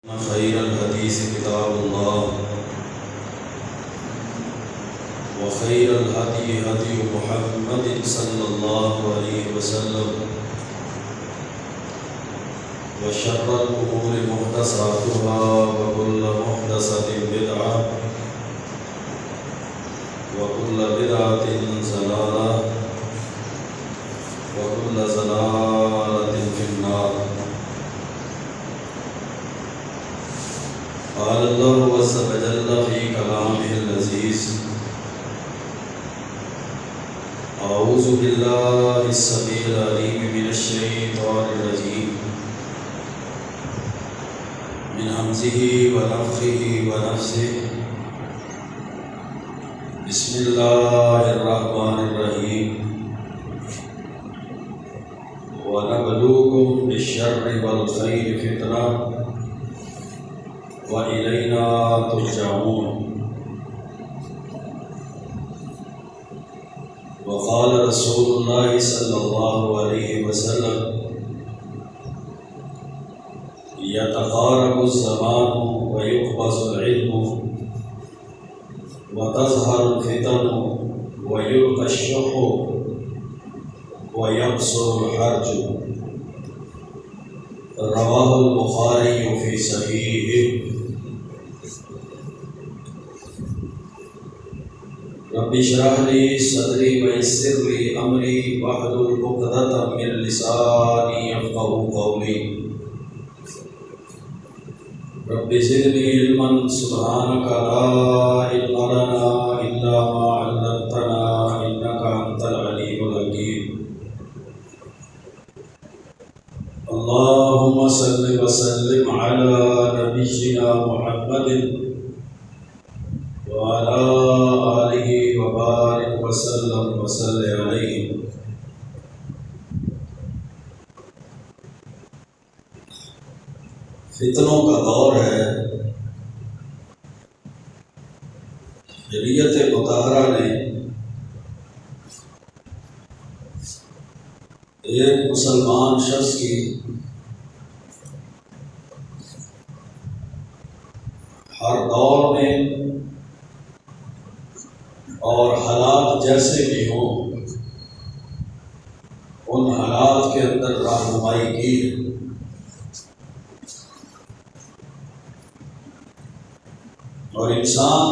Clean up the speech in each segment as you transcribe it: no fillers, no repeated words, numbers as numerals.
خير الحديث كتاب الله وخير الهدي هدي محمد صلى الله عليه وسلم وشر الأمور محدثاتها وكل محدثة بدعة وكل بدعة ضلالة وكل ضلالة في النار. قال الله عز وجل في كلامه العزيز: أعوذ بالله السميع العليم من الشيطان الرجيم من همزه ونفخه ونفثه. بسم الله الرحمن الرحيم. ونبلوكم بالشر والخير فتنة وإلينا ترجعون. وقال رسول الله صلى الله عليه وسلم: يتقارب الزمان ويقبض العلم وتظهر الفتن ويلقى الشح ويقصر الحرج. رواه البخاري في صحيحه. رب اشرح لي صدري ويسر لي امري واحلل عقدة من لساني يفقهوا قولي. رب زدني علما سبحانك لا علم لنا الا ما علمتنا انك انت العليم الحكيم. اللهم صل وسلم على نبينا محمد وعلى آله وبارك وسلم وصل عليه. فتنوں کا دور ہے. شریعت مطہرہ نے ایک مسلمان شخص کی ہر دور میں اور حالات جیسے بھی ہوں ان حالات کے اندر رہنمائی کی ہے. اور انسان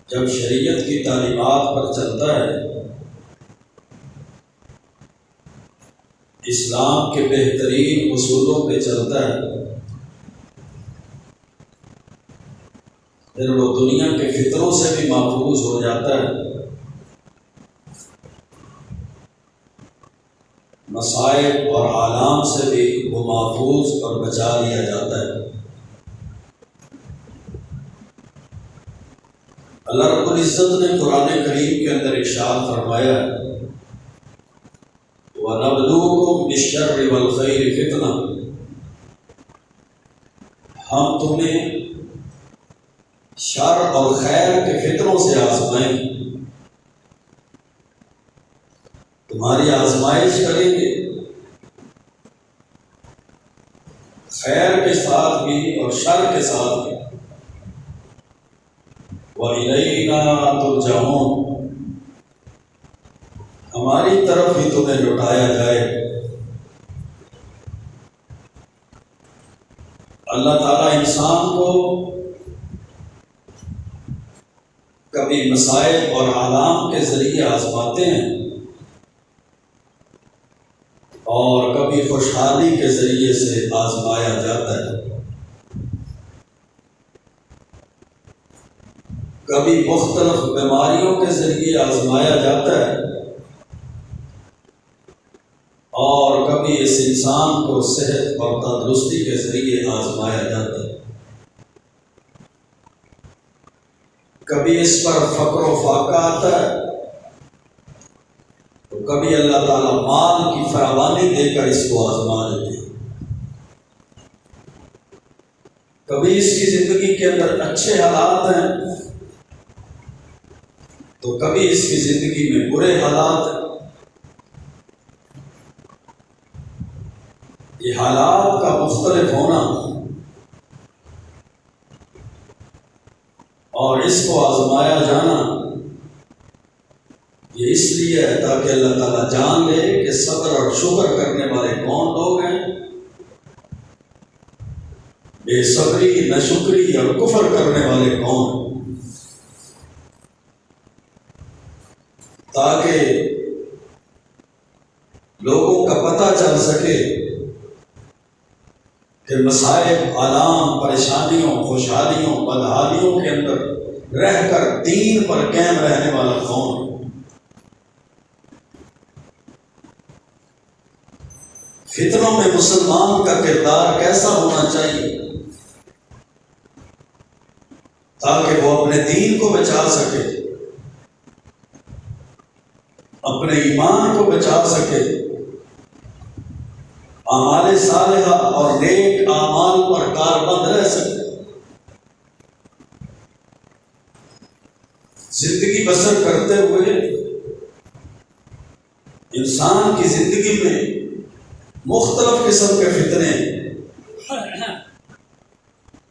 جب شریعت کی تعلیمات پر چلتا ہے، اسلام کے بہترین اصولوں پہ چلتا ہے، پھر وہ دنیا کے فتنوں سے بھی محفوظ ہو جاتا ہے، مصائب اور آلام سے بھی وہ محفوظ اور بچا لیا جاتا ہے. اللہ رب العزت نے قرآن کریم کے اندر ارشاد فرمایا: وَنَبْلُوكُمْ بِالشَّرِّ وَالْخَيْرِ فِتْنَةً. ہم تمہیں شر اور خیر کے فتنوں سے آزمائیں گے، تمہاری آزمائش کریں گے، خیر کے ساتھ بھی اور شر کے ساتھ بھی. وَإِلَيْنَا تُرْجَعُونَ. ہماری طرف ہی تمہیں لوٹایا جائے. اللہ تعالیٰ انسان کو کبھی مصائب اور آلام کے ذریعے آزماتے ہیں اور کبھی خوشحالی کے ذریعے سے آزمایا جاتا ہے. کبھی مختلف بیماریوں کے ذریعے آزمایا جاتا ہے اور کبھی اس انسان کو صحت اور تندرستی کے ذریعے آزمایا جاتا ہے. کبھی اس پر فقر و فاقہ آتا ہے تو کبھی اللہ تعالیٰ مال کی فراوانی دے کر اس کو آزما لیتے ہیں. کبھی اس کی زندگی کے اندر اچھے حالات ہیں تو کبھی اس کی زندگی میں برے حالات ہیں. یہ حالات کا مختلف ہونا اور اس کو آزمایا جانا یہ اس لیے ہے تاکہ اللہ تعالیٰ جان لے کہ صبر اور شکر کرنے والے کون لوگ ہیں، بے صبری، ناشکری اور کفر کرنے والے کون ہیں، تاکہ لوگوں کا پتہ چل سکے کہ مصائب، آلام، پریشانیوں، خوشحالیوں، بدحالیوں کے اندر رہ کر دین پر قائم رہنے والا کون ہے۔ فتنوں میں مسلمان کا کردار کیسا ہونا چاہیے تاکہ وہ اپنے دین کو بچا سکے، اپنے ایمان کو بچا سکے، اعمال صالحہ اور نیک اعمال پر کاربند رہ سکے، زندگی بسر کرتے ہوئے انسان کی زندگی میں مختلف قسم کے فتنے،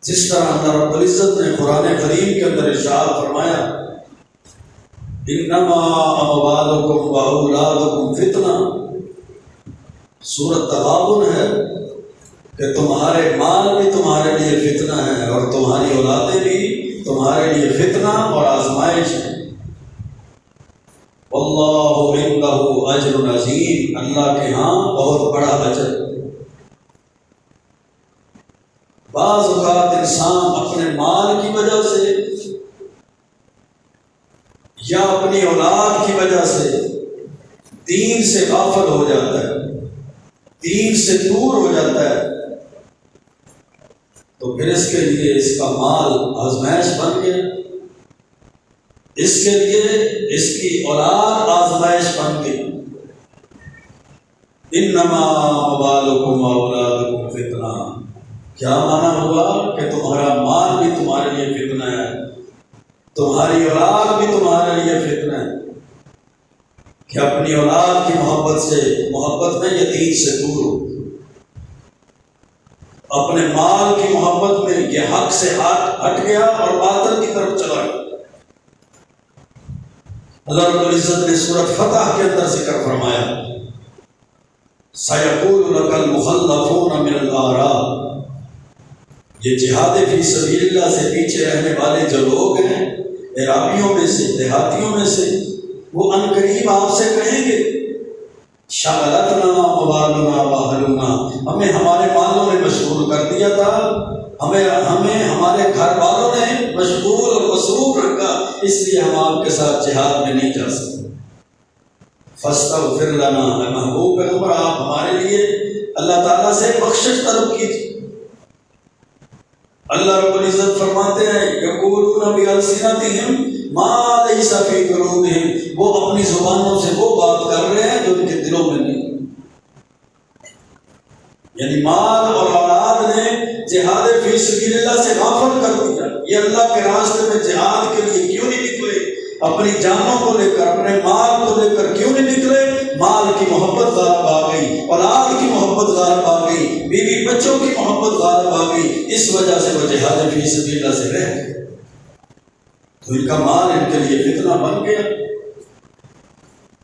جس طرح اللہ رب العزت نے قرآن کریم کے اندر ارشاد فرمایا انما اموالکم و اولادکم فتنہ، سورۃ تغابن ہے کہ تمہارے مال بھی تمہارے لیے فتنہ ہے اور تمہاری اولادیں بھی تمہارے لیے فتنہ اور آزمائش ہے۔ واللہ عندہ اجر عظیم، اللہ کے ہاں بہت بڑا اجر۔ بعض اوقات انسان اپنے مال کی وجہ سے یا اپنی اولاد کی وجہ سے دین سے غافل ہو جاتا ہے، دین سے دور ہو جاتا ہے، تو پھر اس کے لیے اس کا مال آزمائش بن گیا، اس کے لیے اس کی اولاد آزمائش بن گئی۔ انما اموالکم و اولادکم فتنہ، کیا معنی ہوا کہ تمہارا مال بھی تمہارے لیے فتنہ ہے، تمہاری اولاد بھی تمہارے لیے فتنہ ہے، کہ اپنی اولاد کی محبت میں یا دین سے دور ہو، اپنے مال کی محبت میں یہ حق سے ہٹ گیا اور باطل کی طرف چلا گیا۔ اللہ رب العزت نے سورۃ فتح کے اندر ذکر فرمایا سَيَقُولُ لَكَ الْمُخَلَّفُونَ مِنَ الْأَعْرَابِ، یہ جہاد فی سبیل اللہ سے پیچھے رہنے والے جو لوگ ہیں اعرابیوں میں سے، دیہاتیوں میں سے، وہ عنقریب آپ سے کہیں گے شغلتنا اموالنا واہلنا، ہمیں ہمارے مالوں نے مشغول کر دیا تھا، ہمیں ہمارے گھر والوں نے مشغول اور مصروف رکھا، اس لیے ہم آپ کے ساتھ جہاد میں نہیں جا سکتے۔ فاستغفر لنا، اے محبوب پیغمبر آپ ہمارے لیے اللہ تعالیٰ سے بخشش طلب کیجیے۔ اللہ رب العزت فرماتے ہیں یقولون بألسنتہم ما لیس فی قلوبہم، وہ اپنی زبانوں سے وہ بات کر رہے ہیں جو ان کے دلوں میں نہیں۔ یعنی مال اور اولاد نے جہاد فی سبیل اللہ سے غافل کر دیا۔ یہ اللہ کے راستے میں جہاد کے لیے کیوں نہیں نکلے؟ اپنی جانوں کو لے کر، اپنے مال کو لے کر کیوں نہیں نکلے؟ مال کی محبت غالب آ گئی، اولاد کی محبت غالب آ گئی، بیوی بچوں کی محبت غالب آ گئی، اس وجہ سے وہ جہاد فی سبیل اللہ سے رہ گئے، تو ان کا مال ان کے لیے فتنہ بن گیا،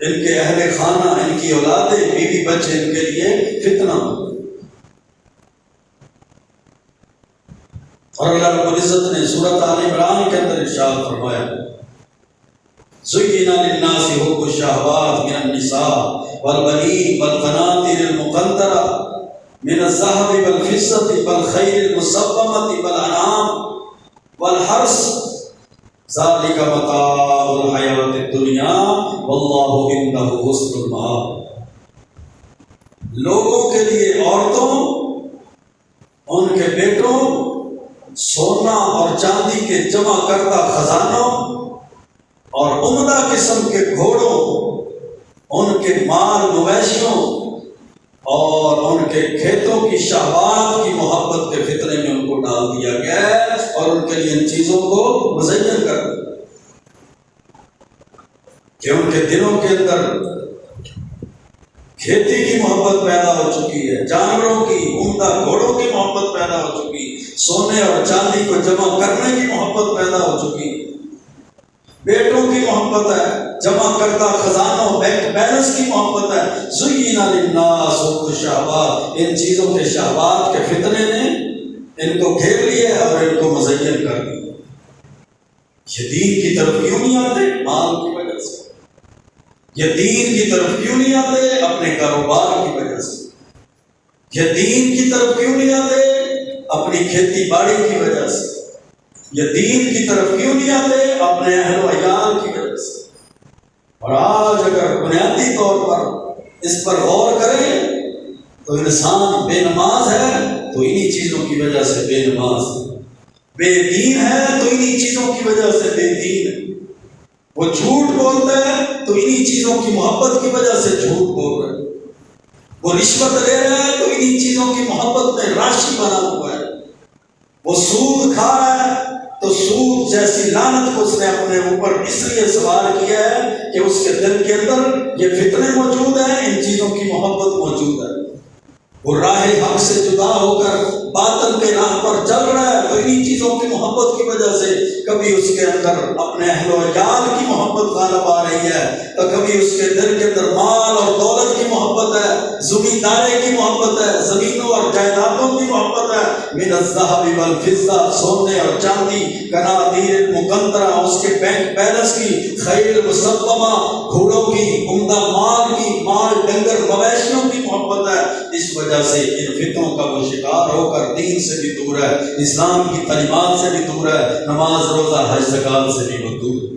ان کے اہل خانہ، ان کی اولادیں، بیوی بچے ان کے لیے فتنہ بن گئے۔ اور اللہ رب العزت نے سورۃ آل عمران کے اندر ارشاد فرمایا زُيِّنَ لِلنَّاسِ حُبُّ الشَّهَوَاتِ مِنَ النِّسَاءِ وَالْبَنِينَ وَالْقَنَاطِيرِ الْمُقَنطَرَةِ مِنَ الذَّهَبِ وَالْفِضَّةِ وَالْخَيْلِ الْمُسَوَّمَةِ وَالْأَنْعَامِ وَالْحَرْثِ ذَلِكَ مَتَاعُ الْحَيَاةِ الدُّنْيَا وَاللَّهُ عِندَهُ حُسْنُ الْمَآبِ، لوگوں کے لیے عورتوں، ان کے بیٹوں، سونا اور چاندی کے جمع کردہ خزانوں اور عمدہ قسم کے گھوڑوں، ان کے مال مویشیوں اور ان کے کھیتوں کی شہوات کی محبت کے فتنے میں ان کو ڈال دیا گیا ہے اور ان کے لیے ان چیزوں کو مزین کر دیا کہ ان کے دلوں کے اندر کھیتی کی محبت پیدا ہو چکی ہے، جانوروں کی، عمدہ گھوڑوں کی محبت پیدا ہو چکی، سونے اور چاندی کو جمع کرنے کی محبت پیدا ہو چکی، بیٹوں کی محبت ہے، جمع کردہ خزانوں بینک بیلنس کی محبت ہے۔ زُيِّنَ لِلنَّاسِ حُبُّ الشَّهَوَاتِ، ان چیزوں کے شہوات کے فتنے نے ان کو گھیر لیا اور ان کو مزین کر دیا۔ یہ دین کی طرف کیوں نہیں آتے؟ مال کی وجہ سے۔ یہ دین کی طرف کیوں نہیں آتے؟ اپنے کاروبار کی وجہ سے۔ یہ دین کی طرف کیوں نہیں آتے؟ اپنی کھیتی باڑی کی وجہ سے۔ یہ دین کی طرف کیوں نہیں آتے؟ اپنے اہل و عیال کی وجہ سے۔ اور آج اگر بنیادی طور پر اس پر غور کریں تو انسان بے نماز ہے تو انہی چیزوں کی وجہ سے بے نماز ہے، بے دین ہے تو انہی چیزوں کی وجہ سے بے دین ہے، وہ جھوٹ بولتا ہے تو انہی چیزوں کی محبت کی وجہ سے جھوٹ بول رہا ہے، وہ رشوت لے رہا ہے تو انہی چیزوں کی محبت میں راشی بنا ہوا ہے، وہ سود کھا رہا ہے تو سود جیسی لعنت کو اس نے اپنے اوپر اس لیے سوار کیا ہے کہ اس کے دل کے اندر یہ فتنے موجود ہیں، ان چیزوں کی محبت موجود ہے، وہ راہ حق سے جدا ہو کر باطل کے راہ پر چل رہا ہے تو انہی چیزوں کی محبت کی وجہ سے کبھی اس کے اندر اپنے اہل و عیال کی محبت غالب آ رہی ہے، تو کبھی اس کے دل کے اندر مال اور دولت کی محبت ہے، زمینداری کی محبت ہے، زمینوں اور جائیدادوں کی محبت ہے، من الذهب والفضة، سونے اور چاندی، قناطیر مقنطرہ، اس کے بینک بیلنس کی، خیل مسومہ، گھوڑوں کی، عمدہ مال کی، مال ڈنگر مویشیوں کی محبت ہے۔ اس وجہ سے ان فتنوں کا وہ شکار ہو کر دین سے بھی دور ہے، اسلام کی تعلیمات سے بھی دور ہے، نماز روزہ حج زکات سے بھی وہ دور ہے۔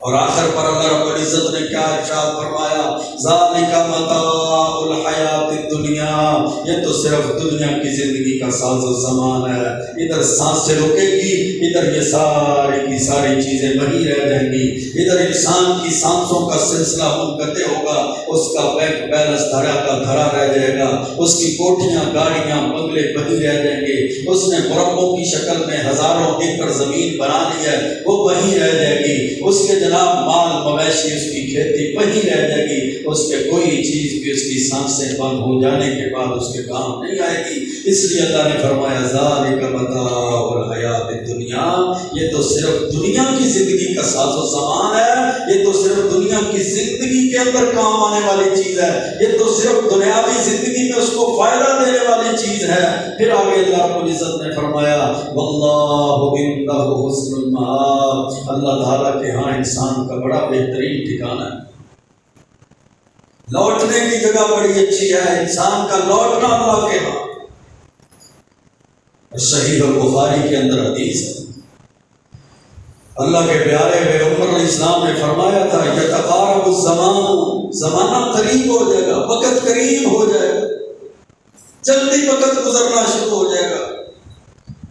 اور آخر پر اللہ رب العزت نے کیا ارشاد فرمایا؟ ذالک متاع الحیات الدنیا، یہ تو صرف دنیا کی زندگی کا ساز و سامان ہے، ادھر سانس سے رکے گی، ادھر یہ ساری کی ساری چیزیں وہیں رہ جائیں گی، ادھر انسان کی سانسوں کا سلسلہ منقطع ہوگا، اس کا بینک بیلنس دھرا کا دھرا رہ جائے گا، اس کی کوٹھیاں گاڑیاں بنگلے وہیں رہ جائیں گے، اس نے مربوں کی شکل میں ہزاروں ایکڑ زمین بنا لی ہے وہ وہیں رہ جائے گی، اس کے جناب مال مویشی اس کی کھیتی وہیں رہ جائے گی، اس کے کوئی چیز بھی اس کی سانسیں بند ہو جانے کے بعد اس کے کام نہیں آئے گی۔ اس لیے اللہ نے فرمایا ذالک متاع الحیات الدنیا، یہ تو صرف دنیا کی زندگی کا ساز و سامان ہے، یہ تو صرف دنیا کی زندگی کے اندر کام آنے والی چیز ہے، یہ تو صرف دنیاوی زندگی میں اس کو فائدہ دینے والی چیز ہے۔ پھر آگے اللہ رب العزت نے فرمایا واللہ عندہ حسن المآب، اللہ تعالیٰ کے ہاں انسان کا بڑا بہترین ٹھکانہ ہے، لوٹنے کی جگہ بڑی اچھی ہے، انسان کا لوٹنا اللہ کے ہاں۔ صحیح البخاری کے اندر حدیث ہے، اللہ کے پیارے پیغمبر علیہ السلام نے فرمایا تھا یتقارب الزمان، زمانہ قریب ہو جائے گا، وقت قریب ہو جائے گا، جلدی وقت گزرنا شروع ہو جائے گا،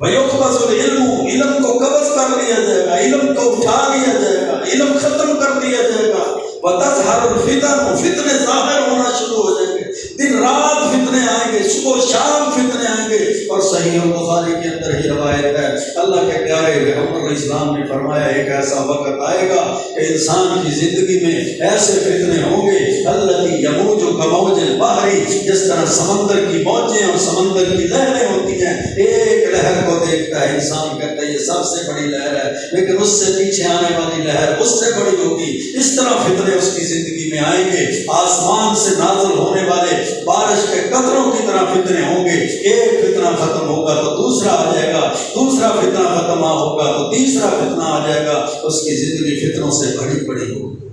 وَيُقْبَضُ الْعِلْمُ، علم کو قبض کر لیا جائے گا، علم کو اٹھا لیا جائے گا، علم ختم کر دیا جائے گا، وَتَظْهَرُ الْفِتَنُ، فتنے ظاہر ہونا شروع ہو جائیں گے، دن رات فتنے آئیں گے، صبح و شام فتنے آئیں گے۔ اور صحیح البخاری کے اندر ہی روایت ہے، اللہ کے پیارے پیغمبر علیہ السلام نے فرمایا ایک ایسا وقت آئے گا کہ انسان کی زندگی میں ایسے فتنے ہوں گے الذی یموج کموج البحر، جس طرح سمندر کی موجیں اور سمندر کی لہریں ہوتی ہیں، ایک لہر کو دیکھتا ہے انسان کہتا ہے یہ سب سے بڑی لہر ہے، لیکن اس سے پیچھے آنے والی لہر اس سے بڑی ہوگی، اس طرح فتنے اس کی زندگی میں آئیں گے، آسمان سے نازل ہونے والے بارش کے قطروں کی طرح فتنے ہوں گے، ایک فتنہ ختم ہوگا تو دوسرا آ جائے گا، دوسرا فتنہ ختم ہوگا تو تیسرا فتنہ آ جائے گا، اس کی زندگی فتنوں سے بڑی بڑی ہوگی۔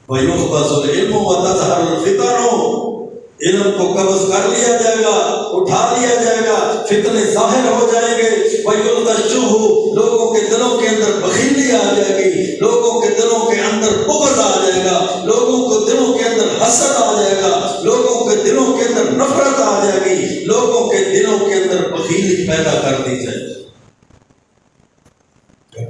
وَيُقْبَضُ الْعِلْمُ وَتَظْهَرُ الْفِتَنُ، علم کو قبض کر لیا جائے گا، اٹھا لیا جائے گا، فتنے ظاہر ہو جائیں گے، وَيُلْقَى الشُّبُهُ، لوگوں کے دلوں کے اندر بخیلی آ جائے گی، لوگوں کے دلوں کے اندر بغض آ جائے گا، لوگوں کے دلوں کے اندر حسد آ جائے گا، لوگوں کے دلوں کے اندر نفرت آ جائے گی، لوگوں کے دلوں کے اندر بخیلی پیدا کر دی جائے گی۔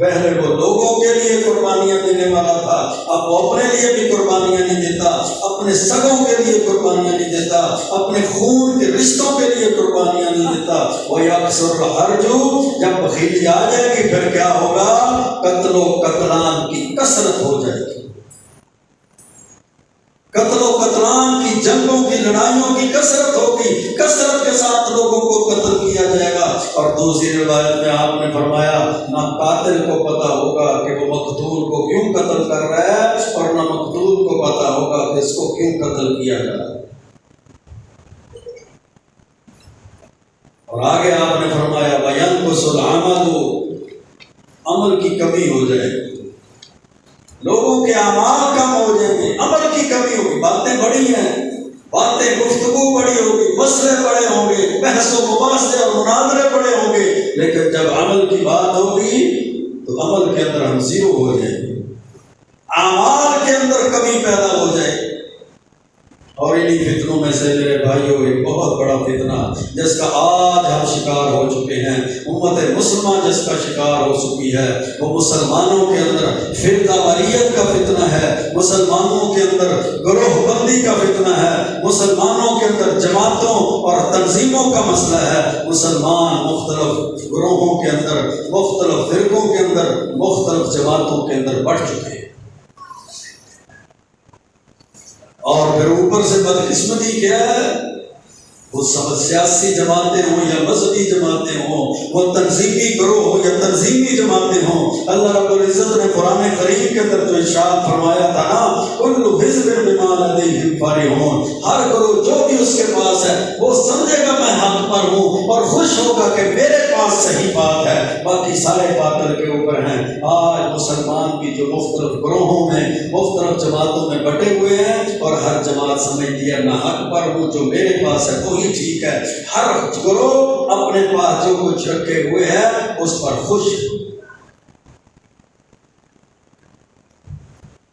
پہلے وہ لوگوں کے لیے قربانیاں دینے والا تھا، اب وہ اپنے لیے بھی قربانیاں نہیں دیتا، اپنے سگوں کے لیے قربانیاں نہیں دیتا، اپنے خون کے رشتوں کے لیے قربانیاں نہیں دیتا۔ وَيَكْثُرُ الْحَرْجُ، جب بخیلی آ جائے گی پھر کیا ہوگا؟ قتل و قتلان کی کثرت ہو جائے گی، قتل و قتلان کی جنگوں کی لڑائیوں کی کثرت ہوگی، کثرت کے ساتھ لوگوں کو قتل کیا جائے گا۔ اور دوسری روایت میں آپ نے فرمایا نہ قاتل کو پتا ہوگا کہ وہ مقتول کو کیوں قتل کر رہا ہے، اور نہ مقتول کو پتا ہوگا کہ اس کو کیوں قتل کیا جا رہا ہے۔ اور آگے آپ نے فرمایا وَيَنْقُصُ الْعَمَلُ، عمل کی کمی ہو جائے گی، لوگوں کے اعمال کم ہو جائیں گے، عمل کی کمی ہوگی۔ باتیں بڑی ہیں، باتیں گفتگو بڑی ہوگی، مسئلے بڑے ہوں گے، بحث و مباحثے اور مناظرے بڑے ہوں گے، لیکن جب عمل کی بات ہوگی تو عمل کے اندر ہم زیرو ہو جائیں گے، اعمال کے اندر کمی پیدا ہو جائے گی۔ اور انہی فتنوں میں سے میرے بھائیوں ایک بہت بڑا فتنہ جس کا آج ہم شکار ہو چکے ہیں، امت مسلمہ جس کا شکار ہو چکی ہے، وہ مسلمانوں کے اندر فرقہ واریت کا فتنہ ہے، مسلمانوں کے اندر گروہ بندی کا فتنہ ہے، مسلمانوں کے اندر جماعتوں اور تنظیموں کا مسئلہ ہے۔ مسلمان مختلف گروہوں کے اندر، مختلف فرقوں کے اندر، مختلف جماعتوں کے اندر بڑھ چکے ہیں۔ اور پھر اوپر سے بدقسمتی کیا ہے، وہ سب سیاسی جماعتیں ہوں یا مذہبی جماعتیں ہوں، وہ تنظیمی گروہ ہو یا تنظیمی جماعتیں ہوں، اللہ رب العزت نے قرآن کریم کے اندر جو ارشاد فرمایا تھا نا کل حزب بما لدیہم فرحون، ہر گروہ جو بھی اس کے پاس ہے وہ سمجھے گا میں حق پر ہوں اور خوش ہوگا کہ میرے پاس صحیح بات ہے، باقی سارے باطل کے اوپر ہیں۔ آج مسلمان بھی جو مختلف گروہوں میں، مختلف جماعتوں میں بٹے ہوئے ہیں، اور ہر جماعت سمجھتی ہے میں حق پر ہوں، جو میرے پاس ہے وہی ٹھیک ہے، ہر گروہ اپنے پاس جو کچھ رکھے ہوئے ہیں اس پر خوش۔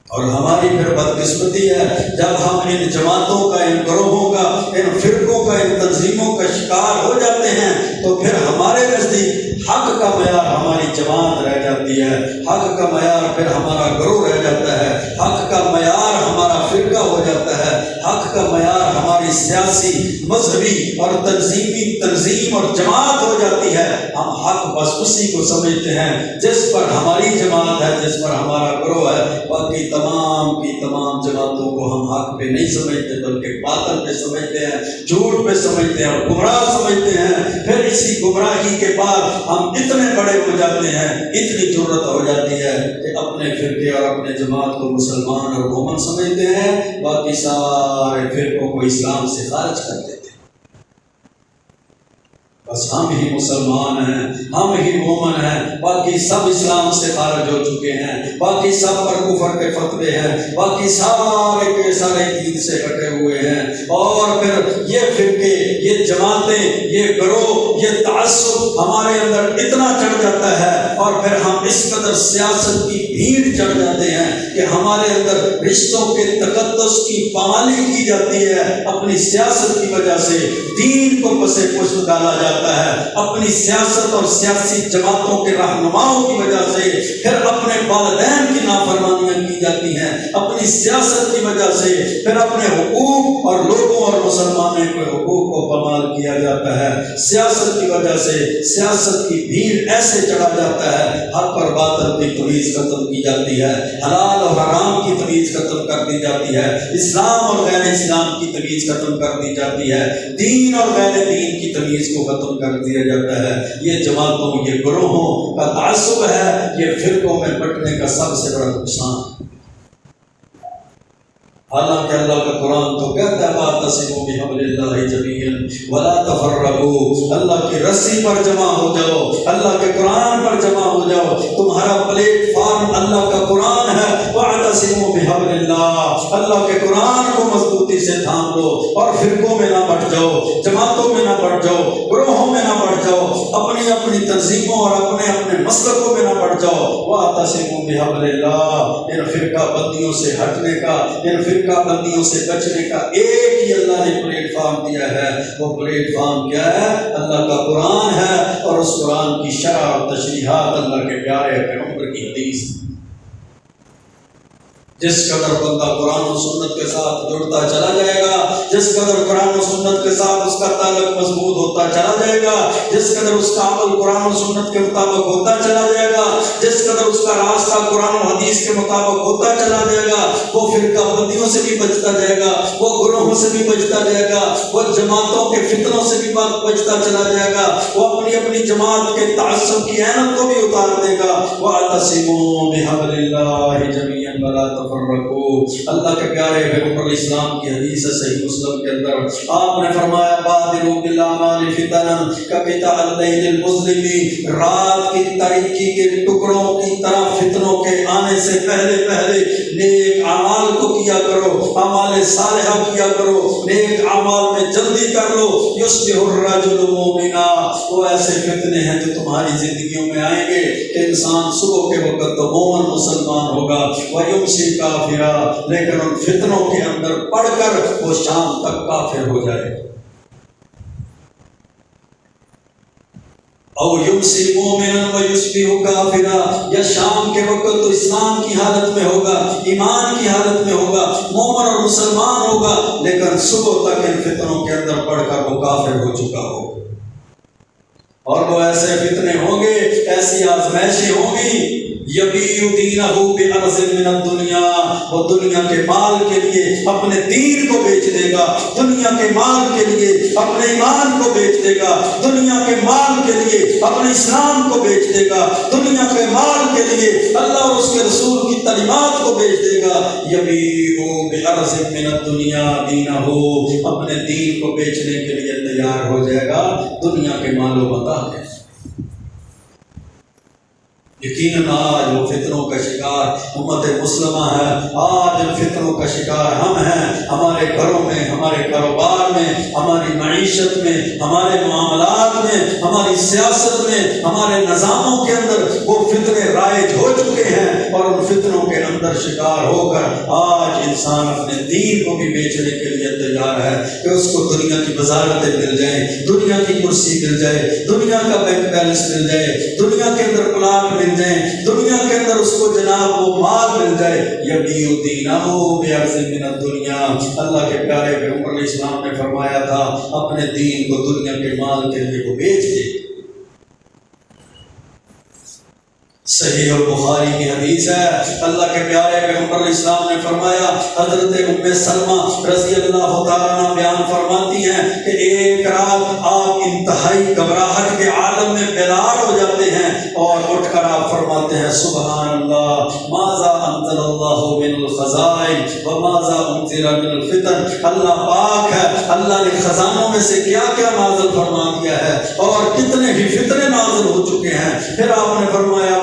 اور ہماری پھر بدقسمتی ہے جب ہم ان جماعتوں کا، ان گروہوں کا، ان فرقوں کا، ان تنظیموں کا شکار ہو جاتے ہیں تو پھر ہمارے نزدیک حق کا معیار ہماری جماعت رہ جاتی ہے، حق کا معیار پھر ہمارا گروہ رہ جاتا ہے، حق کا معیار ہمارا فرقہ ہو جاتا ہے، حق کا معیار ہماری سیاسی، مذہبی اور تنظیم اور جماعت ہو جاتی ہے۔ ہم حق بس اسی کو سمجھتے ہیں جس پر ہماری جماعت ہے، جس پر ہمارا گروہ ہے، باقی تمام کی تمام جماعتوں کو ہم حق پہ نہیں سمجھتے بلکہ باطل پہ سمجھتے ہیں، جھوٹ پہ سمجھتے ہیں اور گمراہ سمجھتے ہیں۔ پھر اسی گمراہی کے بعد ہم اتنے بڑے ہو جاتے ہیں، اتنی جرت ہو جاتی ہے کہ اپنے فرقے اور اپنے جماعت کو مسلمان اور مومن سمجھتے ہیں، باقی سارے فرقوں کو اسلام سے خارج کر دیتے ہیں۔ بس ہم ہی مسلمان ہیں، ہم ہی مومن ہیں، باقی سب اسلام سے خارج ہو چکے ہیں، باقی سب پر کفر کے فتوے ہیں، باقی سارے کے سارے دین سے ہٹے ہوئے ہیں۔ اور پھر یہ فرقے، یہ جماعتیں، یہ گروہ، یہ تعصب ہمارے اندر اتنا چڑھ جاتا ہے، اور پھر ہم اس قدر سیاست کی بھیڑ چڑھ جاتے ہیں کہ ہمارے اندر رشتوں کے تقدس کی پامالی کی جاتی ہے، اپنی سیاست کی وجہ سے دین کو پس پشت ڈالا جاتا ہے، اپنی سیاست اور سیاسی جماعتوں کے رہنماؤں کی وجہ سے پھر اپنے والدین کی نافرمانیاں کی جاتی ہیں، اپنی سیاست کی وجہ سے پھر اپنے حقوق اور لوگوں اور مسلمانوں کے حقوق کو پامال کیا جاتا ہے۔ سیاست کی وجہ سے سیاست کی بھیڑ ایسے چڑھا جاتا ہے، حق اور باطل کی تمیز ختم کی جاتی ہے، حلال اور حرام کی تمیز ختم کر دی جاتی ہے، اسلام اور غیر اسلام کی تمیز ختم کر دی جاتی ہے، دین اور غیر دین کی تمیز کو ختم کر دیا جاتا ہے۔ یہ جماعتوں، یہ گروہوں کا تعصب ہے، یہ فرقوں میں بٹنے کا سب سے بڑا نقصان ہے۔ حالانکہ اللہ کا قرآن تو کہتا ہے واعتصموا بحبل اللہ جمیعا ولا تفرقوا، اللہ کی رسی پر جمع ہو جاؤ، اللہ کے قرآن پر جمع ہو جاؤ، تمہارا پلیٹ فارم اللہ کا قرآن ہے۔ واعتصموا بحبل اللہ، اللہ کے قرآن کو مضبوطی سے تھام لو اور فرقوں میں نہ بٹ جاؤ، جماعتوں میں نہ بٹ جاؤ، گروہوں میں نہ بٹ جاؤ، اپنی اپنی تنظیموں اور اپنے اپنے مسلکوں میں نہ بٹ جاؤ۔ واعتصموا بحبل اللہ، ان فرقہ بندیوں سے ہٹنے کا، ان فرقہ بندیوں سے بچنے کا ایک ہی اللہ نے پلیٹ فارم دیا ہے۔ وہ پلیٹ فارم کیا ہے؟ اللہ کا قرآن ہے، اور اس قرآن کی شرح اور تشریحات اللہ کے پیارے پیغمبر کی حدیث۔ جس قدر بندہ قرآن و سنت کے ساتھ جڑتا چلا جائے گا، جس قدر قرآن و سنت کے ساتھ اس اس کا تعلق مضبوط ہوتا چلا جائے گا، جس قدر اس کا عمل قرآن و سنت کے مطابق ہوتا چلا جائے گا، جس قدر اس کا راستہ قرآن و حدیث کے مطابق ہوتا چلا جائے گا، وہ فرقہ بندیوں سے بھی بچتا جائے گا، وہ گروہوں سے بھی بچتا جائے گا، وہ جماعتوں کے فتنوں سے بھی بچتا چلا جائے گا، وہ اپنی اپنی جماعت کے تعصب کی عینت کو بھی اتار دے گا۔ وَاعْتَصِمُوا بِحَبْلِ اللَّهِ جَمِيعًا وَلَا تَفَرَّقُوا۔ اللہ کے پیارے پیغمبر اسلام کی حدیث ہے صحیح مسلم کے اندر، آپ نے فرمایا بادروا بالاعمال فتنا کقطع الليل المظلم، رات کی تاریکی کے ٹکڑوں کی طرح فتنوں کے آنے سے پہلے پہلے نیک اعمال کو کیا کرو، اعمال صالحہ کیا کرو، نیک اعمال میں جلدی کر لو۔ یصبح الرجل مومنا، وہ ایسے فتنے ہیں جو تمہاری زندگیوں میں آئیں گے کہ انسان صبح کے وقت تو مومن مسلمان ہوگا، ویمسی کافرا، لیکن ان فتنوں کے اندر پڑھ کر وہ شام تک کافر ہو جائے گا۔ او یمسی مومنا ویصبح کافرا، یا شام کے وقت تو اسلام کی حالت میں ہوگا، ایمان کی حالت میں ہوگا، مومن اور مسلمان ہوگا، لیکن صبح تک ان فتنوں کے اندر پڑھ کر وہ کافر ہو چکا ہوگا۔ اور وہ ایسے فتنے ہوں گے، ایسی آزمائشیں ہوں گی، یبیع دینہ بعرض من الدنیا، وہ دنیا کے مال کے لیے اپنے دین کو بیچ دے گا، دنیا کے مال کے لیے اپنے ایمان کو بیچ دے گا، دنیا کے مال کے لیے اپنے اسلام کو بیچ دے گا، دنیا کے مال کے لیے اللہ اور اس کے رسول کی تعلیمات کو بیچ دے گا۔ یبیع بعرض من الدنیا دینہ، اپنے دین کو بیچنے کے لیے تیار ہو جائے گا دنیا کے مال و متاع میں۔ یقیناً آج وہ فتنوں کا شکار امت مسلمہ ہے، آج ان فتنوں کا شکار ہم ہیں، ہمارے گھروں میں، ہمارے کاروبار میں، ہماری معیشت میں، ہمارے معاملات میں، ہماری سیاست میں، ہمارے نظاموں کے اندر وہ فتنے رائج ہو چکے ہیں، اور ان فتنوں کے اندر شکار ہو کر آج انسان اپنے دین کو بھی بیچنے کے لیے تیار ہے کہ اس کو دنیا کی وزارتیں مل جائیں، دنیا کی کرسی مل جائے، دنیا کا بینک بیلنس مل جائے، دنیا کے اندر پلاٹ مل جائیں، دنیا کے اندر اس کو جناب وہ مال مل جائے۔ یبیع دینہ بعرض من الدنیا، اللہ کے پیارے پیغمبر اسلام نے فرمایا تھا اپنے دین کو دنیا کے مال کے لیے وہ بیچ دے۔ صحیح البخاری کی حدیث ہے، اللہ کے پیارے پیغمبر اسلام نے فرمایا، حضرت ام سلمہ رضی اللہ تعالیٰ عنہ بیان فرماتی ہیں کہ ایک رات آپ انتہائی گھبراہٹ کے عالم میں بیدار ہو جاتے ہیں اور اٹھ کر آپ فرماتے ہیں سبحان اللہ ماذا انزل اللہ من الخزائن وماذا انزل من الفتن، اللہ پاک ہے، اللہ نے خزانوں میں سے کیا کیا نازل فرما دیا ہے اور کتنے ہی فتنے نازل ہو چکے ہیں۔ پھر آپ نے فرمایا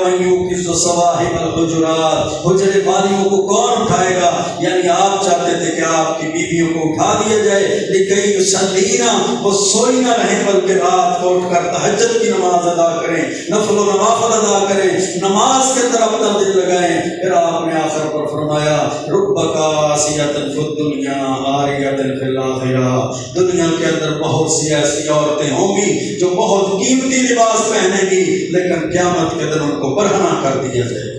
صواحب الحجرات، حجرے والیوں کو کون اٹھائے گا؟ یعنی آپ چاہتے تھے کہ آپ کی بیویوں کو اٹھا دیا جائے، لیکن یصلینا، وہ سوئی نہ رہیں بلکہ رات کو اٹھ کر تہجد کی نماز ادا کریں، نفل و نوافل ادا کریں، نماز کے طرف اپنا دل لگائیں۔ پھر آپ نے آخر پر فرمایا رب کاسیۃ فی الدنیا عاریۃ فی الاخرہ، دنیا کے اندر بہت سی ایسی عورتیں ہوں گی جو بہت قیمتی لباس پہنیں گی، لیکن قیامت کے دن ان کو برہنہ کر دیا جائے گا۔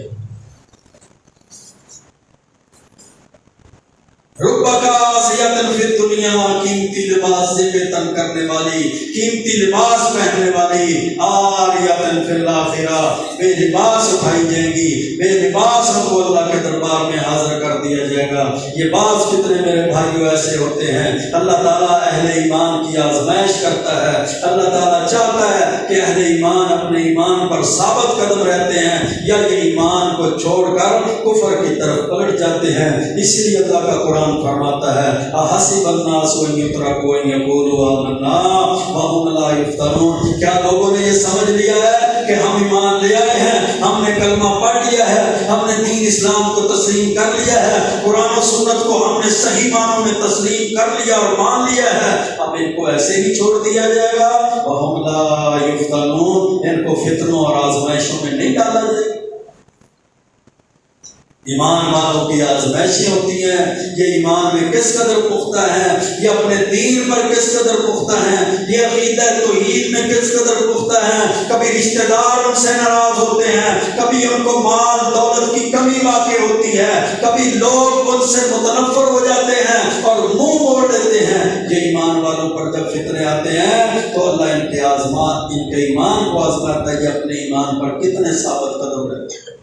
رب کاسیۃ فی الدنیا، قیمتی لباس سے بے تن کرنے والی، قیمتی لباس پہننے والی، عاریۃ فی الاخرہ، بے لباس اٹھائی جائیں گی، بے لباس ہم کو اللہ کے دربار میں حاضر کر دیا جائے گا۔ یہ بعض کتنے میرے بھائیوں ایسے ہوتے ہیں، اللہ تعالیٰ اہل ایمان کی آزمائش کرتا ہے، اللہ تعالیٰ چاہتا ہے کہ اہل ایمان اپنے ایمان پر ثابت قدم رہتے ہیں یا یہ ایمان کو چھوڑ کر کفر کی طرف پلٹ جاتے ہیں۔ اسی لیے اللہ کا قرآن فرماتا ہے احسب الناس ان یترکوا ان یقولوا آمنا وهم لا یفتنون، کیا لوگوں نے یہ سمجھ لیا ہے کہ ہم ایمان لے آئے ہیں، ہم نے کلمہ پڑھ لیا ہے، ہم نے دین اسلام کو تسلیم کر لیا ہے، قرآن و سنت کو ہم نے صحیح معنوں میں تسلیم کر لیا اور مان لیا ہے، اب ان کو ایسے ہی چھوڑ دیا جائے گا؟ وهم لا یفتنون، ان کو فتنوں اور آزمائشوں میں نہیں ڈالا جائے گا۔ ایمان والوں کی آزمائشیں ہوتی ہیں، یہ ایمان میں کس قدر پختہ ہیں، یہ اپنے دین پر کس قدر پختہ ہیں، یہ عقیدہ توحید میں کس قدر پختہ ہیں۔ کبھی رشتہ دار ان سے ناراض ہوتے ہیں، کبھی ان کو مال دولت کی کمی واقع ہوتی ہے، کبھی لوگ ان سے متنفر ہو جاتے ہیں اور منہ موڑ دیتے ہیں۔ یہ ایمان والوں پر جب فتنے آتے ہیں تو اللہ ان کے ایمان کو آزماتا ہے، یہ اپنے ایمان پر کتنے ثابت قدم رہتے ہیں۔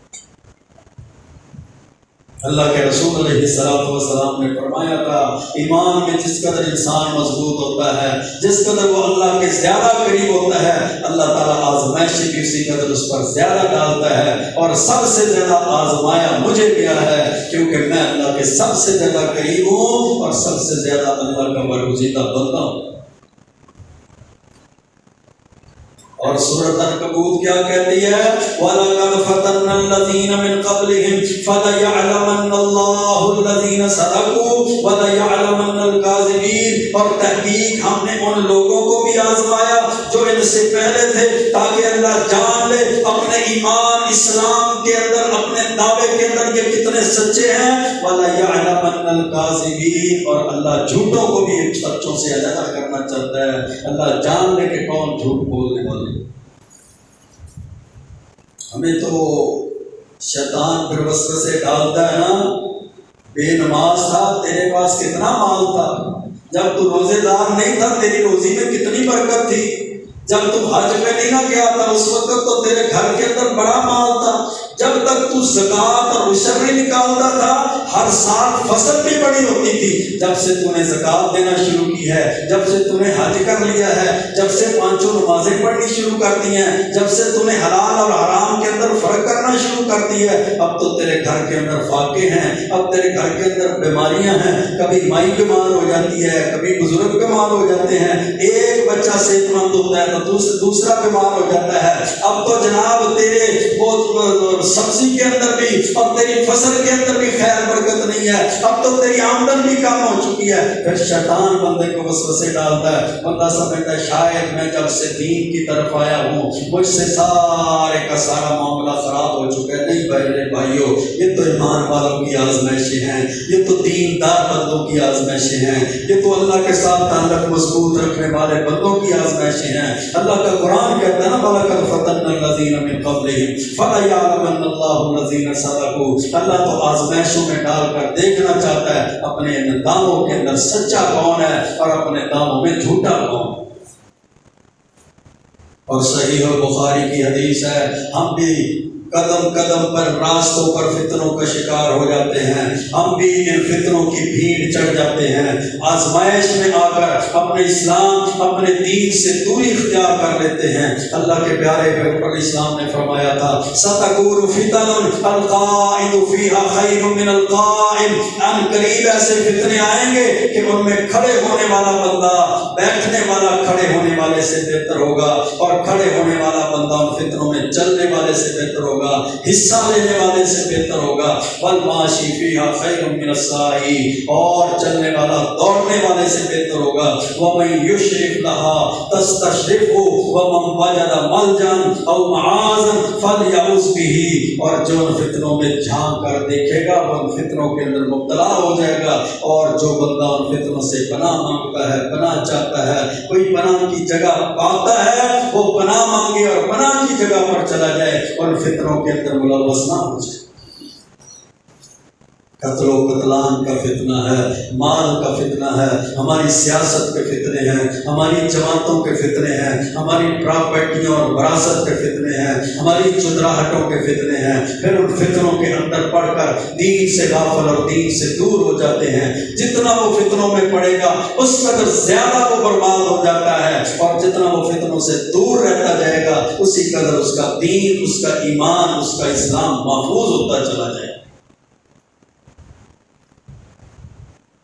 اللہ کے رسول علیہ السلام نے فرمایا تھا، ایمان میں جس قدر انسان مضبوط ہوتا ہے، جس قدر وہ اللہ کے زیادہ قریب ہوتا ہے، اللہ تعالیٰ آزمائشیں بھی اسی قدر اس پر زیادہ ڈالتا ہے۔ اور سب سے زیادہ آزمایا مجھے گیا ہے کیونکہ میں اللہ کے سب سے زیادہ قریب ہوں اور سب سے زیادہ اللہ کا برگزیدہ بندہ ہوں۔ اور سورۃ عنکبوت کیا کہتی ہے؟ وَلَقَدْ فَتَنَّا الَّذِينَ مِن قَبْلِهِمْ فَلَيَعْلَمَنَّ اللَّهُ الَّذِينَ صَدَقُوا وَلَيَعْلَمَنَّ الْكَاذِبِينَ۔ اور تحقیق ہم نے ان لوگوں کو بھی آزمایا جو ان سے پہلے تھے، تاکہ اللہ جان لے اپنے ایمان اسلام کے اندر، اپنے دعوے کے اندر یہ کتنے سچے ہیں۔ وَلَيَعْلَمَنَّ الْكَاذِبِينَ، اور اللہ جھوٹوں کو بھی سچوں سے علیحدہ کرنا چاہتا ہے۔ اللہ جان لے کہ کون جھوٹ بولنے والے۔ ہمیں تو شیطان پھر وسوسے ڈالتا ہے نا، بے نماز تھا، تیرے پاس کتنا مال تھا، جب تو روزے دار نہیں تھا تیری روزی میں کتنی برکت تھی، جب تو حج پہ نہیں نہ گیا تھا اس وقت تو تیرے گھر کے اندر بڑا مال تھا، جب تک تو زکوٰۃ اور عشر نہیں نکالتا تھا ہر سال فصل بھی بڑی ہوتی تھی۔ جب سے تو نے زکوٰۃ دینا شروع کی ہے، جب سے تو نے حج کر لیا ہے، جب سے 5 نمازیں پڑھنی شروع کر دی ہیں، جب سے تو نے حلال اور حرام کے اندر فرق کرنا شروع کر دی ہے، اب تو تیرے گھر کے اندر فاقے ہیں، اب تیرے گھر کے اندر بیماریاں ہیں، کبھی مائی بیمار ہو جاتی ہے، کبھی بزرگ بیمار ہو جاتے ہیں، ایک بچہ صحت مند ہوتا ہے تو دوسرا بیمار ہو جاتا ہے۔ اب تو جناب تیرے وہ سبزی کے اندر بھی اور تیری فصل کے اندر بھی خیر برکت نہیں ہے، اب تو تیری آمدن بھی کم ہو چکی ہے۔ پھر شیطان بندے کو وسوسے ڈالتا ہے، بندہ سمجھتا ہے شاید میں جب سے دین کی طرف آیا ہوں مجھ سے سارے کا سارا معاملہ خراب ہو چکا ہے۔ نہیں میرے بھائیو، یہ تو ایمان والوں کی آزمائشیں ہیں، یہ تو دیندار بندوں کی آزمائشیں ہیں، یہ تو اللہ کے ساتھ تعلق مضبوط رکھنے والے بندوں کی آزمائشیں ہیں۔ اللہ کا قرآن کہتا ہے نا، وَلَقَدْ فَتَنَّا الَّذِينَ مِن قَبْلِهِمْ فَلَيَعْلَمَنَّ اللَّهُ الَّذِينَ صَدَقُوا۔ اللہ تو آزمائشوں میں ڈال کر دیکھنا چاہتا ہے اپنے ان داموں کے اندر سچا کون ہے اور اپنے داموں میں جھوٹا کون ہے۔ اور صحیح البخاری کی حدیث ہے، ہم بھی قدم قدم پر راستوں پر فتنوں کا شکار ہو جاتے ہیں، ہم بھی ان فتنوں کی بھیڑ چڑھ جاتے ہیں، آزمائش میں آ کر اپنے اسلام اپنے دین سے دوری اختیار کر لیتے ہیں۔ اللہ کے پیارے پیغمبر اسلام نے فرمایا تھا، سَتَكُونُ فِتَنٌ الْقَاعِدُ فِيهَا خَيْرٌ مِّنَ الْقَائِمِ۔ ان قریب ایسے فتنے آئیں گے کہ ان میں کھڑے ہونے والا بندہ بیٹھنے والا کھڑے ہونے والے سے بہتر ہوگا، اور کھڑے ہونے والا بندہ ان فتنوں میں چلنے والے سے بہتر ہوگا، حصہ لینے والے سے بہتر ہوگا۔ والماشی فیہا خیر من الساعی، اور چلنے والا دوڑنے والے سے بہتر ہوگا۔ ومن یشرف لها تستشرفه ومن وجد ملجا او معاذا فلیعوذ به، اور جو ان فتنوں میں جھانک کر دیکھے گا وہ ان فتنوں کے اندر مبتلا ہو جائے گا، اور جو بندہ ان فتنوں سے پناہ مانگتا ہے، پناہ چاہتا ہے، کوئی پناہ کی جگہ پاتا ہے وہ پناہ مانگے اور پناہ کی جگہ پر چلا جائے اور فتنوں کے اندر ملوث نہ ہو جائے۔ قتل و قتلان کا فتنہ ہے، مال کا فتنہ ہے، ہماری سیاست کے فتنے ہیں، ہماری جماعتوں کے فتنے ہیں، ہماری پراپرٹیوں اور وراثت کے فتنے ہیں، ہماری چودراہٹوں کے فتنے ہیں۔ پھر ان فتنوں کے اندر پڑھ کر دین سے غافل اور دین سے دور ہو جاتے ہیں۔ جتنا وہ فتنوں میں پڑے گا اس قدر زیادہ وہ برباد ہو جاتا ہے، اور جتنا وہ فتنوں سے دور رہتا جائے گا اسی قدر اس کا دین، اس کا ایمان، اس کا اسلام محفوظ ہوتا چلا جائے گا۔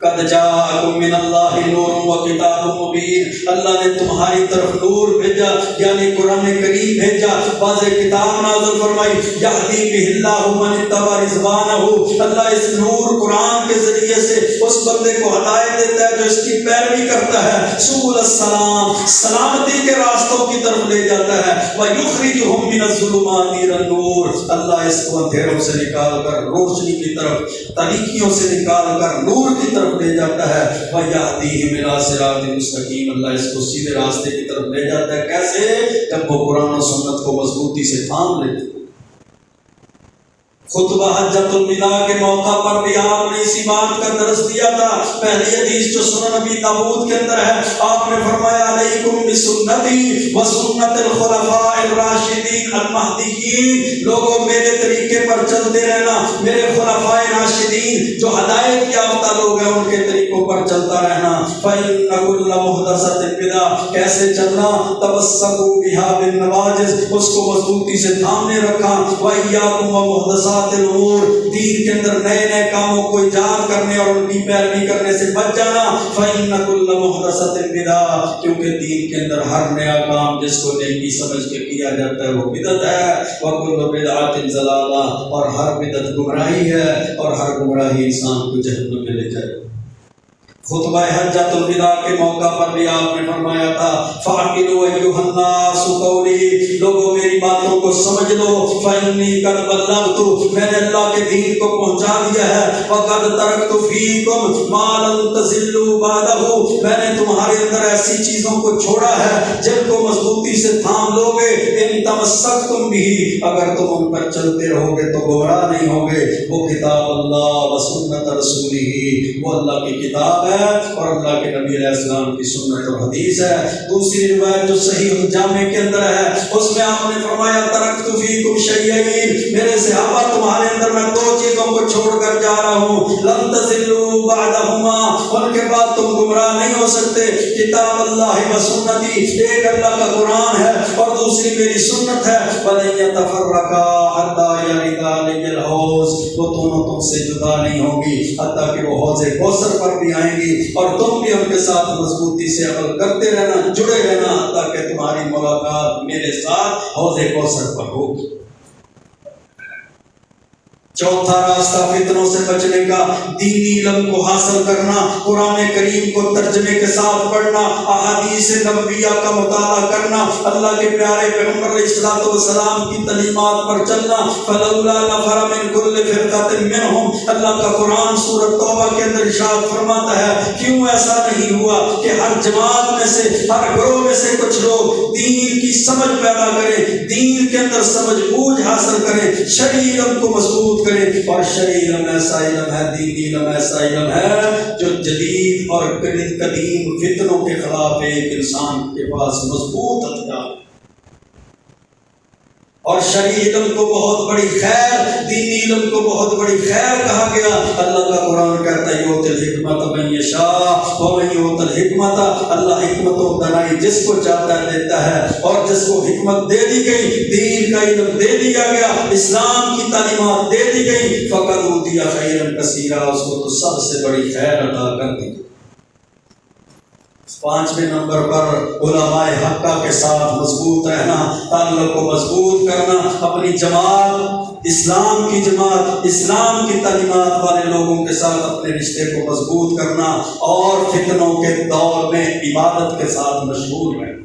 قد جاءکم من اللہ نور و کتاب مبین، اللہ نے تمہاری طرف نور بھیجا یعنی قرآن کریم بھیجا، واضح کتاب نازل فرمائی، یہدی بہ اللہ من اتبع رضوانہ، اللہ اس نور قرآن کے ذریعے سے اس بندے کو ہدایت دیتا ہے جو اس کی پیروی کرتا ہے، سبل السلام، سلامتی کے راستوں کی طرف لے جاتا ہے، ویخرجہم من الظلمات الى النور، اللہ اس کو اندھیروں سے نکال کر روشنی کی طرف، تاریکیوں سے نکال کر نور کی طرف لے جاتا ہے، وَيَهْدِيهِمْ إِلَىٰ صِرَاطٍ مُسْتَقِيمٍ، اللہ اس کو سیدھے راستے کی طرف لے جاتا ہے۔ کیسے؟ جب وہ قرآن و سنت کو مضبوطی سے تھام لیتے۔ خطبہ حجۃ الوداع کے موقع پر بھی آپ نے اسی بات کا درس دیا تھا۔ پہلی حدیث جو سنن نبی داؤد کے اندر ہے، آپ نے فرمایا علیکم بسنتی وسنت الخلفاء الراشدین المہدیین، لوگوں میرے طریقے پر چلتے رہنا، میرے خلفاء راشدین جو ہدایت یافتہ لوگ ہیں ان کے طریقوں پر چلتا رہنا۔ فإن كل محدثۃ بدعۃ، کیسے چلنا؟ تمسکوا بها بالنواجذ، اس کو مضبوطی سے تھامنے رکھا، وإياكم ومحدثات الامور، دین کے اندر نئے نئے کاموں کو ایجاد کرنے اور ان کی پیروی کرنے سے بچ جانا۔ فإن كل محدثۃ بدعۃ، کیونکہ دین کے اندر ہر نیا کام جس کو نیکی سمجھ کے کیا جاتا ہے وہ بدعت ہے، وكل بدعۃ ضلالہ، اور ہر بدعت گمراہی ہے، اور ہر گمراہی انسان کو جہنم میں لے جائے۔ خطبہ حجۃ الوداع کے موقع پر بھی آپ نے فرمایا تھا فَعْقِلُوا أَيُّهَا النَّاسُ قَوْلِي، لوگوں میری باتوں کو سمجھ لو، فَإِنِّي قَدْ بَلَّغْتُ، میں نے اللہ کے دین کو پہنچا دیا ہے، وَقَدْ تَرَكْتُ فِيكُمْ مَا لَن تَضِلُّوا بَعْدَهُ، میں نے تمہارے اندر ایسی چیزوں کو چھوڑا ہے جن کو مضبوطی سے تھام لو گے، إِن تَمَسَّكْتُمْ بِهِ، اگر تم ان پر چلتے رہو گے تو گمراہ نہیں ہوگے۔ وہ کتاب اللہ و سنت رسولہ، وہ اللہ کی کتاب ہے اور اللہ کے نبی علیہ السلام کی سنت اور حدیث ہے۔ دوسری روایت جو صحیح الجامع کے اندر ہے اس میں آپ نے فرمایا ترکت فیکم شیئین، میرے صحابہ تمہارے اندر میں دو چیزوں کو چھوڑ کر جا رہا ہوں، لن تضلوا بعدہما، ان کے بعد تم گمراہ نہیں ہو سکتے، کتاب اللہ و سنتی، ایک اللہ کا قرآن ہے اور دوسری میری سنت ہے، ولن یتفرقا حتی یردا علی الحوض، وہ دونوں تم سے جدا نہیں ہوں گی حتیٰ کہ وہ حوض کوثر پر بھی آئیں گی، اور تم بھی ان کے ساتھ مضبوطی سے عمل کرتے رہنا، جڑے رہنا، تاکہ تمہاری ملاقات میرے ساتھ حوض کوثر پر ہوگی۔ چوتھا راستہ فتنوں سے بچنے کا، دینی علم کو حاصل کرنا، قرآن کریم کو ترجمے کے ساتھ پڑھنا، احادیث نبویہ کا مطالعہ کرنا، اللہ کے پیارے پیغمبر علیہ الصلوۃ والسلام کی تعلیمات پر چلنا۔ فلولا نفر من کل فرقۃ منہم، اللہ کا قرآن سورۃ توبہ کے اندر ارشاد فرماتا ہے کیوں ایسا نہیں ہوا کہ ہر جماعت میں سے، ہر گروہ میں سے کچھ لوگ دین کی سمجھ پیدا کریں، دین کے اندر سمجھ بوجھ حاصل کریں، شرعی علم کو مضبوط کریں، اور شرعی علم ایسا علم ہے، دینی علم ایسا علم ہے جو جدید اور قدیم فتنوں کے خلاف ایک انسان کے پاس مضبوط ہتھیار، اور شرعی علم کو بہت بڑی خیر، دینی علم کو بہت بڑی خیر کہا گیا۔ اللہ کا قرآن کہتا ہے یؤتی الحکمۃ من یشاء ومن یؤت الحکمۃ، اللہ حکمت و دانائی جس کو چاہتا ہے دیتا ہے، اور جس کو حکمت دے دی گئی، دین کا علم دے دیا گیا، اسلام کی تعلیمات دے دی گئی، فقد اوتی خیرا کثیرا، اس کو تو سب سے بڑی خیر عطا کر دی۔ پانچویں نمبر پر علماء حقہ کے ساتھ مضبوط رہنا، تعلق کو مضبوط کرنا، اپنی جماعت، اسلام کی جماعت، اسلام کی تعلیمات والے لوگوں کے ساتھ اپنے رشتے کو مضبوط کرنا، اور فتنوں کے دور میں عبادت کے ساتھ مشغول رہنا،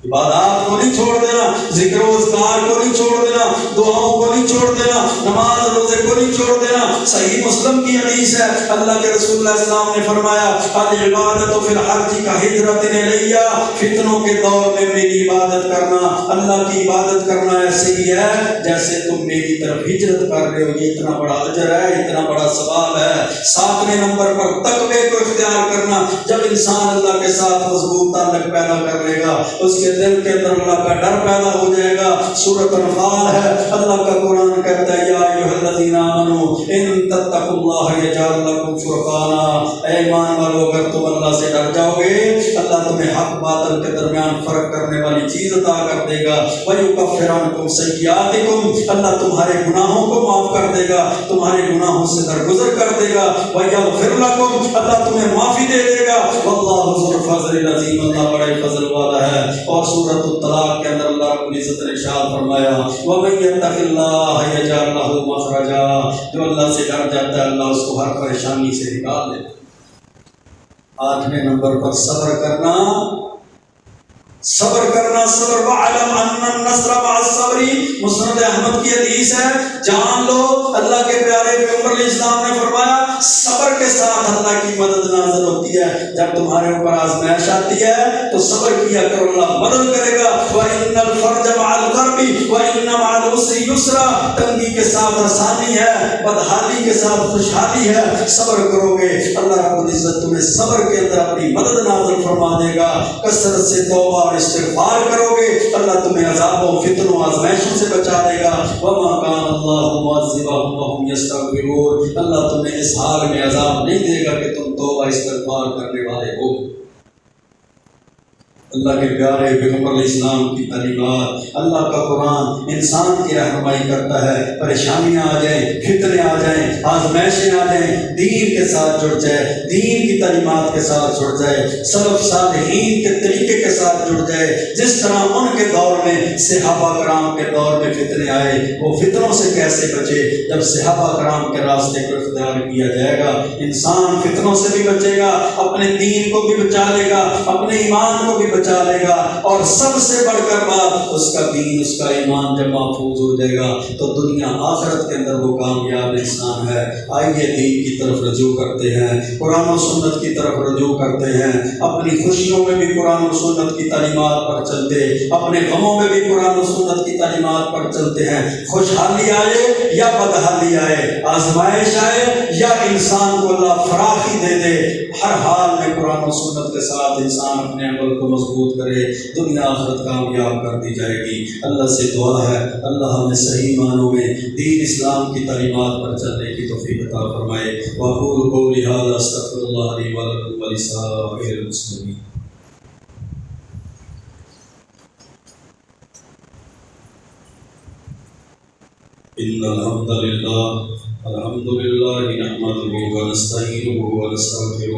عبادات کو نہیں چھوڑ دینا، ذکر و اذکار کو نہیں چھوڑ دینا، دعاؤں کو نہیں چھوڑ دینا، نماز روزے کو نہیں چھوڑ دینا۔ صحیح مسلم کی حدیث ہے، اللہ کے رسول اللہ علیہ السلام نے فرمایا العبادۃ فی الحرج کہجرۃ الی، فتنوں کے دور میں میری عبادت کرنا، اللہ کی عبادت کرنا ایسے ہی ہے جیسے تم میری طرف ہجرت کر رہے ہو، یہ اتنا بڑا اجر ہے، اتنا بڑا ثواب ہے۔ ساتویں نمبر پر تقوی کو اختیار کرنا، جب انسان اللہ کے ساتھ مضبوط تعلق پیدا کر لے گا اس کے دل کے اندر اللہ کا ڈر پیدا ہو جائے گا۔ سورۃ انفال ہے، اللہ کا قرآن کہتا ہے یا ایھا الذین آمنوا ان تتقوا اللہ یجعل لکم فرقانا، اے ایمان والو اگر تم اللہ سے ڈر جاؤ گے اللہ تمہیں حق باطل کے درمیان فرق کرنے والی چیز عطا کر دے گا، ویکفر عنکم سیئاتکم، اللہ تمہارے گناہوں کو معاف کر دے گا، تمہارے گناہوں سے درگزر کر دے گا، وَيَغْفِرْ لَكُمْ، اللہ تمہیں معافی دے دے گا، وَاللَّهُ ذُو الْفَضْلِ الْعَظِيمِ، اللہ بڑے فضل والا ہے۔ اور سورۃ الطلاق کے اندر اللہ رب العزت نے ارشاد فرمایا وَمَن يَتَّقِ اللَّهَ يَجْعَلْ لَهُ مَخْرَجًا، جو اللہ سے ڈر جاتا ہے اللہ اس کو ہر پریشانی سے نکال دیتا ہے۔ 8ویں نمبر پر صبر کرنا، صبر کرنا، صبر وَعَلَمْ أَنَّ النَّصْرَ مَعَ الصَّبْرِ، مسند احمد کی حدیث ہے، جان لو اللہ کے پیارے پیغمبر علیہ السلام نے فرمایا صبر کے ساتھ اللہ کی مدد نازل ہوتی ہے۔ جب تمہارے اوپر آزمائش آتی ہے تو صبر کیا کرو، اللہ مدد کرے گا۔ وَإِنَّ الْفَرْجَ مَعَ الْكَرْبِ وَإِنَّ مَعَ الْعُسْرِ يُسْرًا، تنگی کے ساتھ آسانی ہے، بدحالی کے ساتھ خوشحالی ہے۔ صبر کرو گے اللہ رب العزت تمہیں صبر کے اندر اپنی مدد نازل فرما دے گا۔ کثرت سے توبہ اور استغفار کرو گے اللہ تمہیں عذاب و فتن و آزمائشوں سے بچا دے گا۔ وَمَا كَانَ اللَّهُ مُعَذِّبَهُمْ وَهُمْ يَسْتَغْفِرُونَ، اللہ تمہیں اس حال میں عذاب نہیں دے گا کہ تم توبہ استغفار کرنے والے ہو۔ اللہ کے پیارے پیغمبر علیہ السلام کی تعلیمات، اللہ کا قرآن انسان کی رہنمائی کرتا ہے۔ پریشانیاں آ جائیں، فتنے آ جائیں، آزمائشیں آ جائیں، دین کے ساتھ جڑ جائے، دین کی تعلیمات کے ساتھ جڑ جائے، سلف صالحین کے طریقے کے ساتھ جڑ جائے۔ جس طرح ان کے دور میں صحابہ کرام کے دور میں فتنے آئے، وہ فتنوں سے کیسے بچے؟ جب صحابہ کرام کے راستے کو اختیار کیا جائے گا انسان فتنوں سے بھی بچے گا، اپنے دین کو بھی بچا لے گا، اپنے ایمان کو بھی بچا لے گا، اور سب سے بڑھ کر بات اس کا دین، اس کا ایمان جب محفوظ ہو جائے گا تو دنیا آخرت کے اندر وہ کامیاب انسان ہے۔ آئیے دین کی طرف رجوع کرتے ہیں، قرآن و سنت کی طرف رجوع کرتے ہیں، اپنی خوشیوں میں بھی قرآن و سنت کی تعلیمات پر چلتے، اپنے غموں میں بھی قرآن و سنت کی تعلیمات پر چلتے ہیں۔ خوشحالی آئے یا بدحالی آئے، آزمائش آئے یا انسان کو اللہ فراخی دے دے، ہر حال میں قرآن و سنت کے ساتھ انسان اپنے عمل کو مضبوط کرے، دنیا آخرت کامیاب کر دی جائے گی۔ اللہ سے دعا ہے اللہ ہمیں صحیح معنوں میں دین اسلام کی تعلیمات پر چلنے کی توفیق عطا فرمائے۔ وَأَقُولُ قَوْلِي هَٰذَا أَسْتَغْفِرُ اللَّهَ لِي وَلَكُمْ وَلِسَائِرِ الْمُسْلِمِينَ۔ إِنَّ الْحَمْدَ لِلَّهِ نَحْمَدُهُ وَنَسْتَعِينُهُ وَنَسْتَغْفِرُهُ